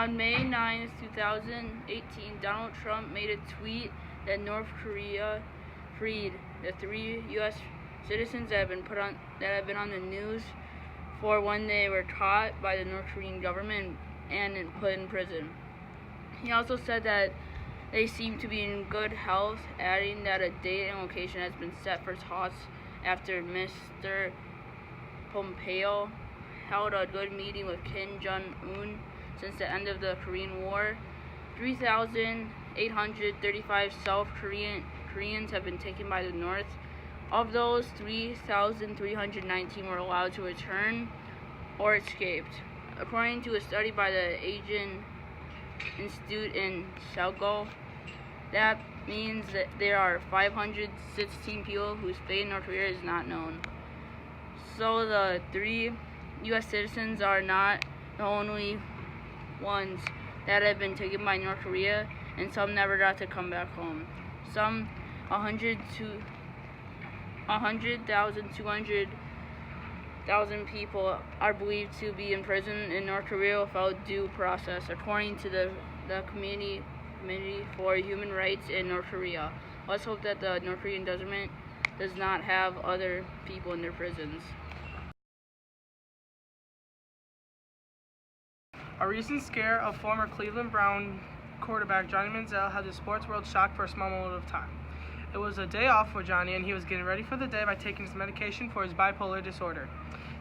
On May 9, 2018, Donald Trump made a tweet that North Korea freed the 3 U.S. citizens that have been on the news for when they were caught by the North Korean government and put in prison. He also said that they seem to be in good health, adding that a date and location has been set for talks after Mr. Pompeo held a good meeting with Kim Jong-un. Since the end of the Korean War, 3,835 South Koreans have been taken by the North. Of those, 3,319 were allowed to return or escaped. According to a study by the Asian Institute in Seoul, that means that there are 516 people whose fate in North Korea is not known. So the 3 U.S. citizens are not the only ones that have been taken by North Korea, and some never got to come back home. Some 200,000 people are believed to be in prison in North Korea without due process, according to the Committee for Human Rights in North Korea. Let's hope that the North Korean government does not have other people in their prisons. A recent scare of former Cleveland Brown quarterback Johnny Manziel had the sports world shocked for a small moment of time. It was a day off for Johnny, and he was getting ready for the day by taking his medication for his bipolar disorder.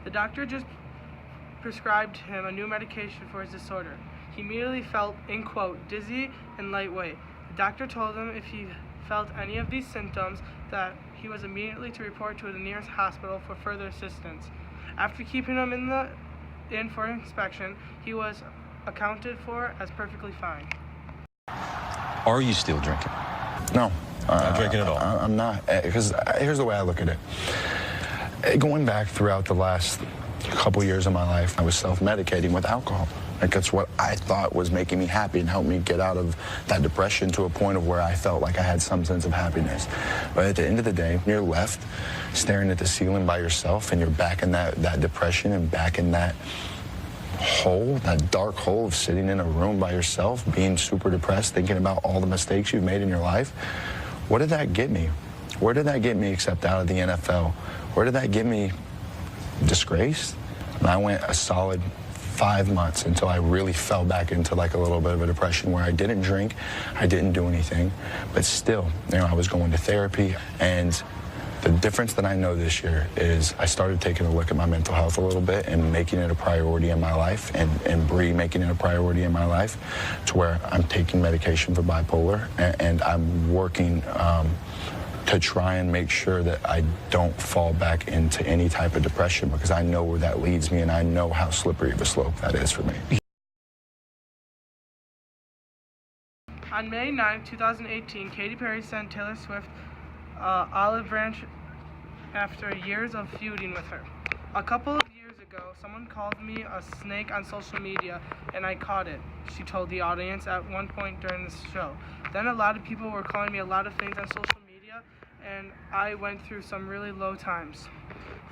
The doctor just prescribed him a new medication for his disorder. He immediately felt, in quote, dizzy and lightweight. The doctor told him if he felt any of these symptoms that he was immediately to report to the nearest hospital for further assistance. After keeping him in for inspection, he was accounted for as perfectly fine. Are you still drinking? No. Not drinking at all? I'm not. Because here's the way I look at it. Going back throughout the last couple years of my life, I was self-medicating with alcohol. Like, that's what I thought was making me happy and helped me get out of that depression to a point of where I felt like I had some sense of happiness. But at the end of the day, you're left staring at the ceiling by yourself, and you're back in that depression and back in that hole, that dark hole of sitting in a room by yourself, being super depressed, thinking about all the mistakes you've made in your life. What did that get me? Where did that get me except out of the NFL? Where did that get me? Disgraced? And I went a solid 5 months until I really fell back into like a little bit of a depression where I didn't drink, I didn't do anything, but still, I was going to therapy. And the difference that I know this year is I started taking a look at my mental health a little bit and making it a priority in my life, and Bree making it a priority in my life, to where I'm taking medication for bipolar, and I'm working to try and make sure that I don't fall back into any type of depression, because I know where that leads me, and I know how slippery of a slope that is for me. On May 9, 2018, Katy Perry sent Taylor Swift olive branch after years of feuding with her. A couple of years ago, someone called me a snake on social media, and I caught it, she told the audience at one point during the show. Then a lot of people were calling me a lot of things on social media, and I went through some really low times.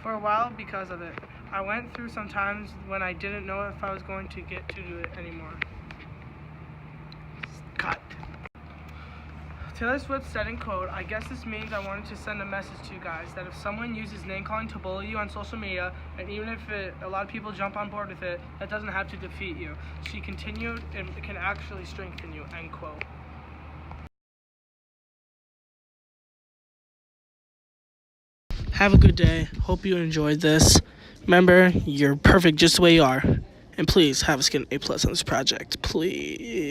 For a while, because of it, I went through some times when I didn't know if I was going to get to do it anymore. Cut. Taylor Swift said in quote, "I guess this means I wanted to send a message to you guys that if someone uses name calling to bully you on social media, and even if a lot of people jump on board with it, that doesn't have to defeat you." She continued, "It can actually strengthen you," end quote. Have a good day. Hope you enjoyed this. Remember, you're perfect just the way you are. And please have us get an A+ on this project. Please.